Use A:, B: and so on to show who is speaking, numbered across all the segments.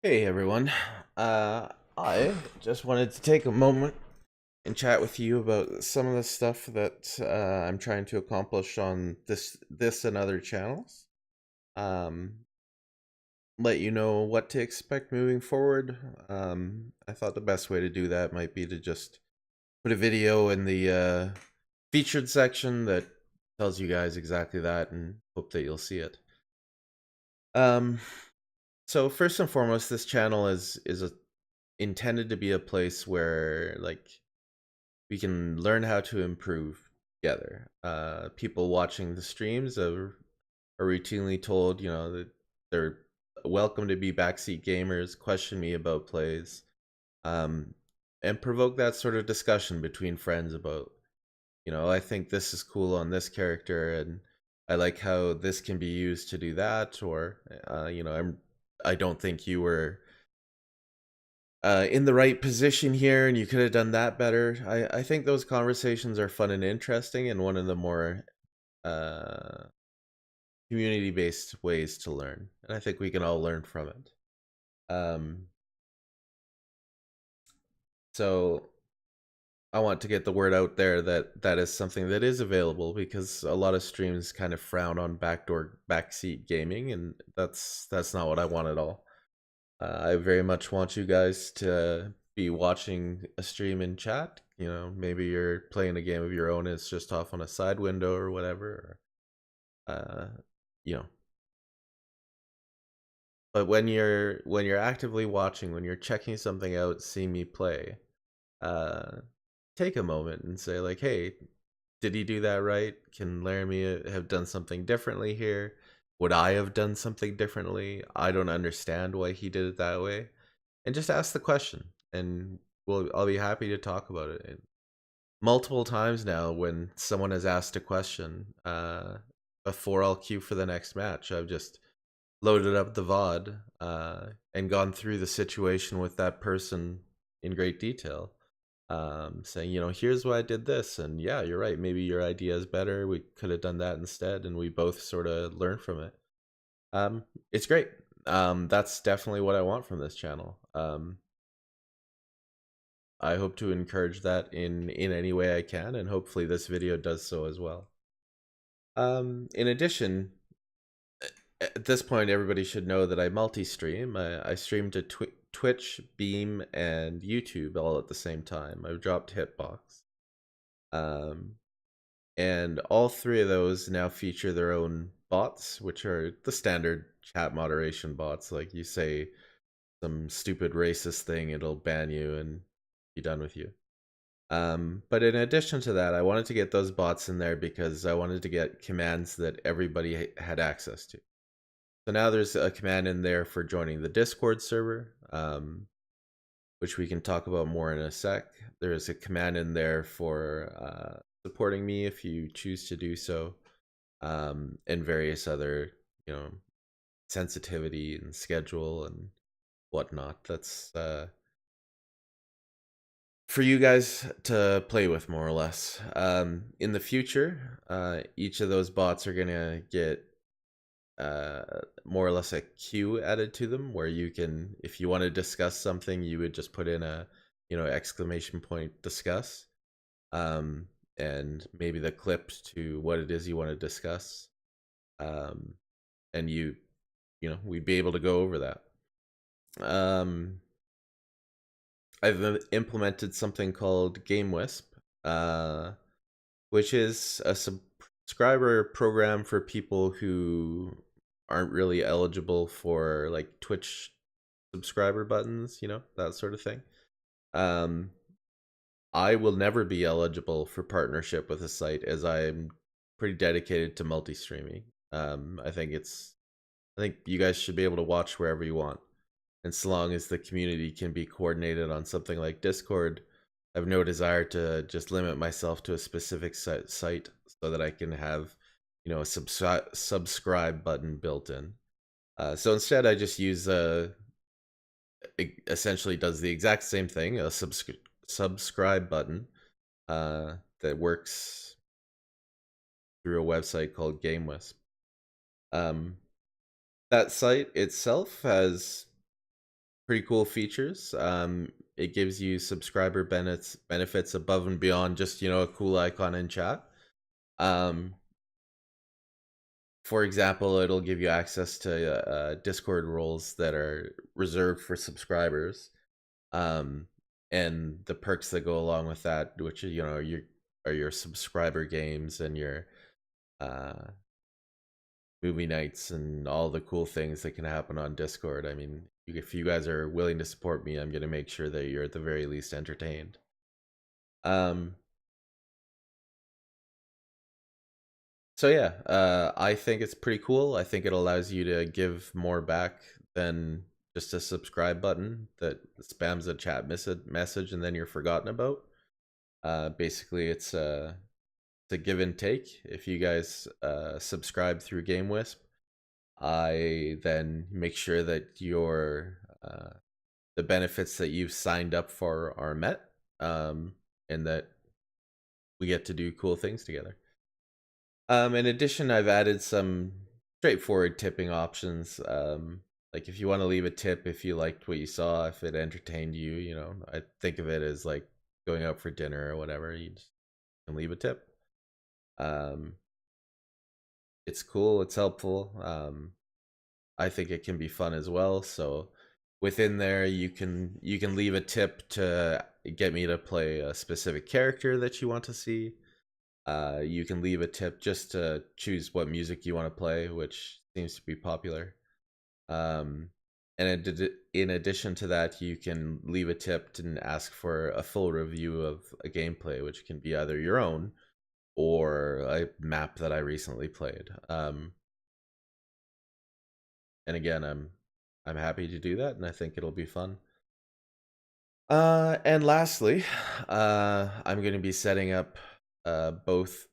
A: Hey everyone. I just wanted to take a moment and chat with you about some of the stuff that I'm trying to accomplish on this and other channels. Um, Let you know what to expect moving forward. I thought the best way to do that might be to just put a video in the featured section that tells you guys exactly that, and hope that you'll see it. Um, so first and foremost, this channel is intended to be a place where we can learn how to improve together. People watching the streams are routinely told, that they're welcome to be backseat gamers, question me about plays, um, and provoke that sort of discussion between friends about, I think this is cool on this character, and I like how this can be used to do that, or, I don't think you were in the right position here and you could have done that better. I think those conversations are fun and interesting and one of the more uh, community based ways to learn. And I think we can all learn from it. Um, so I want to get the word out there that that is something that is available because a lot of streams kind of frown on backseat gaming, and that's not what I want at all. I very much want you guys to be watching a stream in chat. Maybe you're playing a game of your own. It's just off on a side window or whatever. You know. But when you're actively watching, when you're checking something out, seeing me play, uh, take a moment and say like, "Hey, did he do that right? Can Laramie have done something differently here? Would I have done something differently? I don't understand why he did it that way." And just ask the question, and I'll be happy to talk about it. And multiple times now, when someone has asked a question, before I'll queue for the next match, I've just loaded up the VOD and gone through the situation with that person in great detail, saying, here's why I did this, and yeah, you're right. Maybe your idea is better. We could have done that instead, and we both sort of learn from it. It's great. That's definitely what I want from this channel. I hope to encourage that in any way I can, and hopefully this video does so as well. In addition, at this point, everybody should know that I multi-stream. I stream to Twitch, Beam, and YouTube all at the same time. I've dropped Hitbox. Um, and all three of those now feature their own bots, which are the standard chat moderation bots. Like you say some stupid racist thing, it'll ban you and be done with you. But in addition to that, I wanted to get those bots in there because I wanted to get commands that everybody had access to. So now there's a command in there for joining the Discord server, which we can talk about more in a sec. There's a command in there for supporting me if you choose to do so, and various other, sensitivity and schedule and whatnot. That's for you guys to play with, more or less. In the future, each of those bots are gonna get more or less a queue added to them, where you can, if you want to discuss something, you would just put in a, exclamation point discuss, um, and maybe the clip to what it is you want to discuss, um, and we'd be able to go over that. Um, I've implemented something called Game Wisp, which is a subscriber program for people who aren't really eligible for like Twitch subscriber buttons, that sort of thing. Um, I will never be eligible for partnership with a site as I'm pretty dedicated to multi-streaming. I think you guys should be able to watch wherever you want. And so long as the community can be coordinated on something like Discord, I have no desire to just limit myself to a specific site so that I can have, a subscribe button built in. So instead, I just use it essentially does the exact same thing, a subscribe button that works through a website called GameWisp. Um, that site itself has pretty cool features. It gives you subscriber benefits above and beyond just a cool icon in chat. Um, for example, it'll give you access to Discord roles that are reserved for subscribers, um, and the perks that go along with that, which are your subscriber games and your uh, movie nights and all the cool things that can happen on Discord. I mean, if you guys are willing to support me, I'm gonna make sure that you're at the very least entertained. Um, so yeah, I think it's pretty cool. I think it allows you to give more back than just a subscribe button that spams a chat message and then you're forgotten about. Basically, it's a give and take. If you guys subscribe through GameWisp, I then make sure that your the benefits that you've signed up for are met, and that we get to do cool things together. In addition, I've added some straightforward tipping options. Like if you want to leave a tip, if you liked what you saw, if it entertained you, I think of it as like going out for dinner or whatever. You just can leave a tip. Um, it's cool. It's helpful. I think it can be fun as well. So within there, you can leave a tip to get me to play a specific character that you want to see. You can leave a tip just to choose what music you want to play, which seems to be popular. Um, and in addition to that, you can leave a tip and ask for a full review of a gameplay, which can be either your own or a map that I recently played. And again, I'm happy to do that, and I think it'll be fun. And lastly, I'm going to be setting up both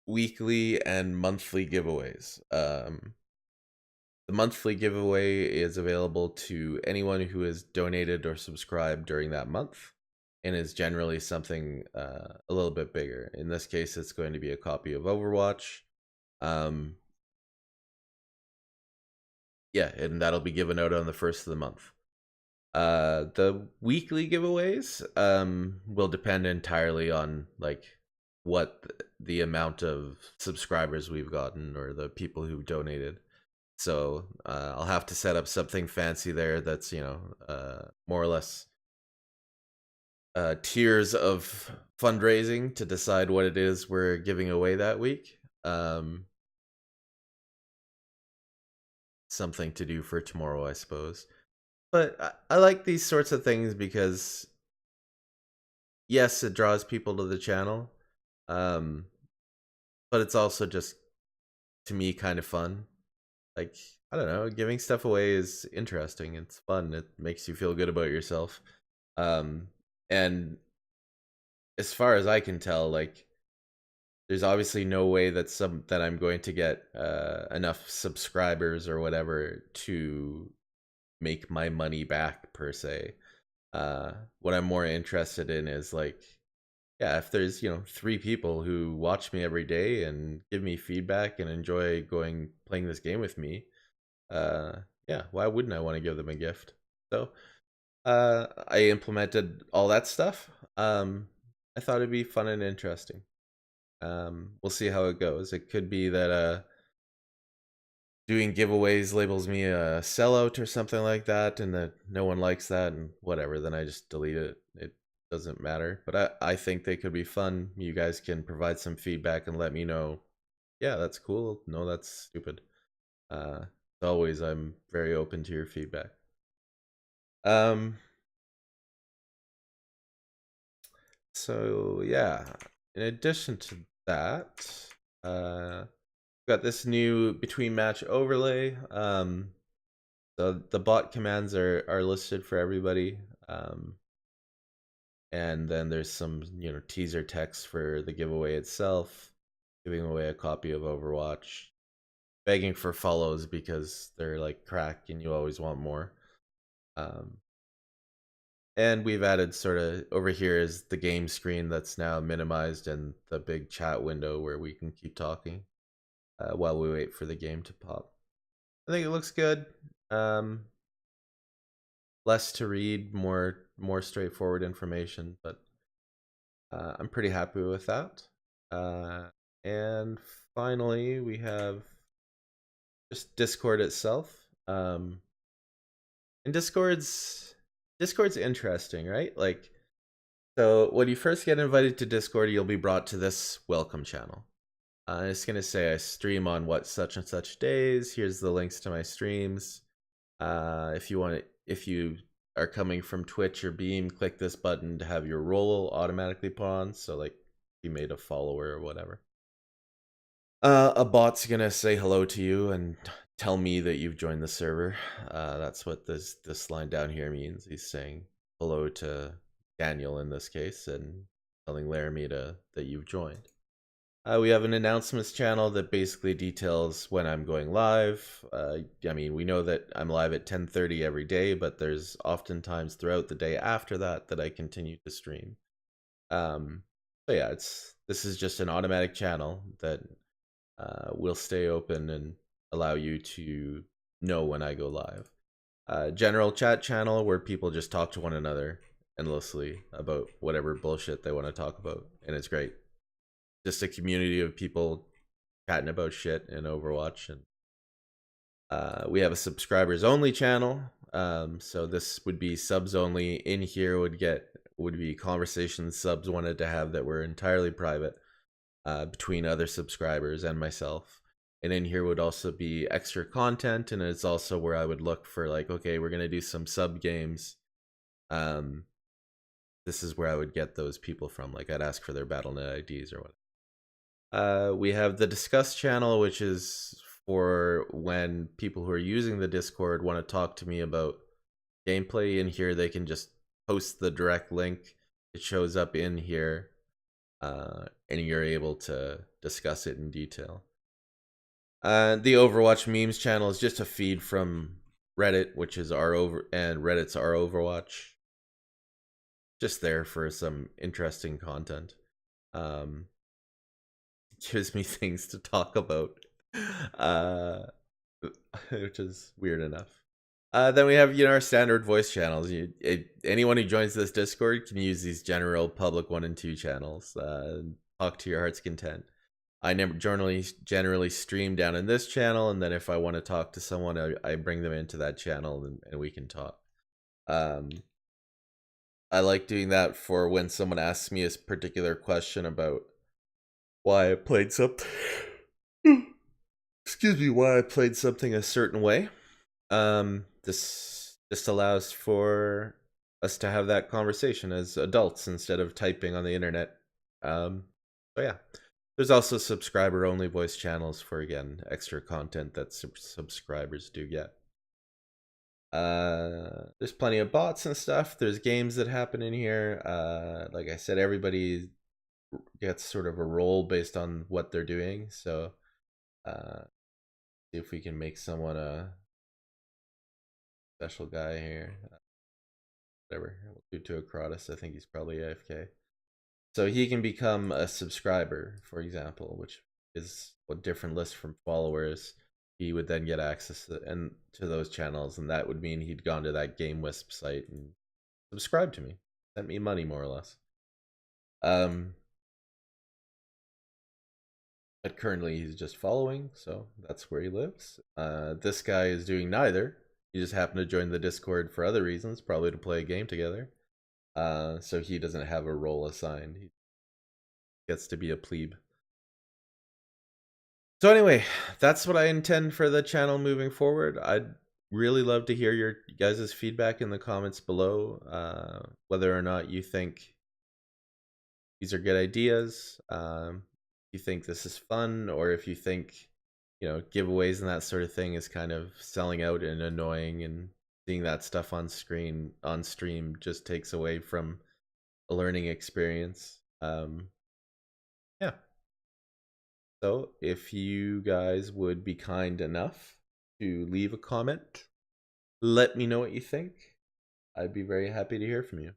A: weekly and monthly giveaways. The monthly giveaway is available to anyone who has donated or subscribed during that month, and is generally something a little bit bigger. In this case, it's going to be a copy of Overwatch. Um, yeah, and that'll be given out on the first of the month. The weekly giveaways will depend entirely on like what the amount of subscribers we've gotten or the people who've donated. So I'll have to set up something fancy there that's more or less tiers of fundraising to decide what it is we're giving away that week. Something to do for tomorrow, I suppose. But I like these sorts of things because yes, it draws people to the channel, um, but it's also just to me kind of fun. Like I don't know, giving stuff away is interesting. It's fun. It makes you feel good about yourself. Um, and as far as I can tell, like there's obviously no way that I'm going to get enough subscribers or whatever to make my money back per se. What I'm more interested in is like, yeah, if there's 3 people who watch me every day and give me feedback and enjoy playing this game with me, uh, yeah, why wouldn't I want to give them a gift? So I implemented all that stuff. I thought it'd be fun and interesting. We'll see how it goes. It could be that doing giveaways labels me a sellout or something like that, and that no one likes that, and whatever, then I just delete it. It doesn't matter. But I think they could be fun. You guys can provide some feedback and let me know, yeah, that's cool. No, that's stupid. As always, I'm very open to your feedback. Um, so yeah, in addition to that, got this new between match overlay. So the bot commands are listed for everybody. And then there's some teaser text for the giveaway itself, giving away a copy of Overwatch, begging for follows because they're like crack and you always want more. And we've added sort of over here is the game screen that's now minimized and the big chat window where we can keep talking while we wait for the game to pop. I think it looks good. less to read, more straightforward information, but I'm pretty happy with that. And finally, we have just Discord itself. And Discord's interesting, right? Like, so when you first get invited to Discord, you'll be brought to this welcome channel. It's gonna say I stream on what such and such days. Here's the links to my streams. If you are coming from Twitch or Beam, click this button to have your role automatically put on. So like, you made a follower or whatever. A bot's gonna say hello to you and tell me that you've joined the server. That's what this line down here means. He's saying hello to Daniel in this case and telling Laramie that you've joined. We have an announcements channel that basically details when I'm going live. I mean, we know that I'm live at 10:30 every day, but there's oftentimes throughout the day after that I continue to stream. So yeah, this is just an automatic channel that will stay open and allow you to know when I go live. General chat channel where people just talk to one another endlessly about whatever bullshit they want to talk about, and it's great. Just a community of people chatting about shit in Overwatch. And we have a subscribers only channel, so this would be subs only. In here would be conversations subs wanted to have that were entirely private between other subscribers and myself. And in here would also be extra content, and it's also where I would look for like, okay, we're gonna do some sub games. This is where I would get those people from. Like, I'd ask for their BattleNet IDs or whatever. We have the Discuss channel, which is for when people who are using the Discord want to talk to me about gameplay. In here, they can just post the direct link. It shows up in here, and you're able to discuss it in detail. The Overwatch memes channel is just a feed from Reddit, which is and Reddit's our Overwatch. Just there for some interesting content. Gives me things to talk about, which is weird enough. Then we have our standard voice channels. Anyone who joins this Discord can use these general public 1 and 2 channels. Talk to your heart's content. I never generally stream down in this channel, and then if I want to talk to someone, I bring them into that channel and we can talk. I like doing that for when someone asks me a particular question about why I played something. Excuse me, why I played something a certain way. This just allows for us to have that conversation as adults instead of typing on the internet. So yeah, there's also subscriber only voice channels for, again, extra content that subscribers do get. There's plenty of bots and stuff. There's games that happen in here. Like I said, everybody gets sort of a role based on what they're doing. So see if we can make someone a special guy here. Whatever, we'll do to Acrotis. I think he's probably AFK. So he can become a subscriber, for example, which is a different list from followers. He would then get access to those channels, and that would mean he'd gone to that Game Wisp site and subscribed to me, sent me money, more or less. But currently he's just following, so that's where he lives. This guy is doing neither. He just happened to join the Discord for other reasons, probably to play a game together. So he doesn't have a role assigned. He gets to be a plebe. So anyway, that's what I intend for the channel moving forward. I'd really love to hear your guys' feedback in the comments below, whether or not you think these are good ideas, you think this is fun, or if you think, giveaways and that sort of thing is kind of selling out and annoying, and seeing that stuff on stream just takes away from a learning experience. Yeah. So if you guys would be kind enough to leave a comment, let me know what you think. I'd be very happy to hear from you.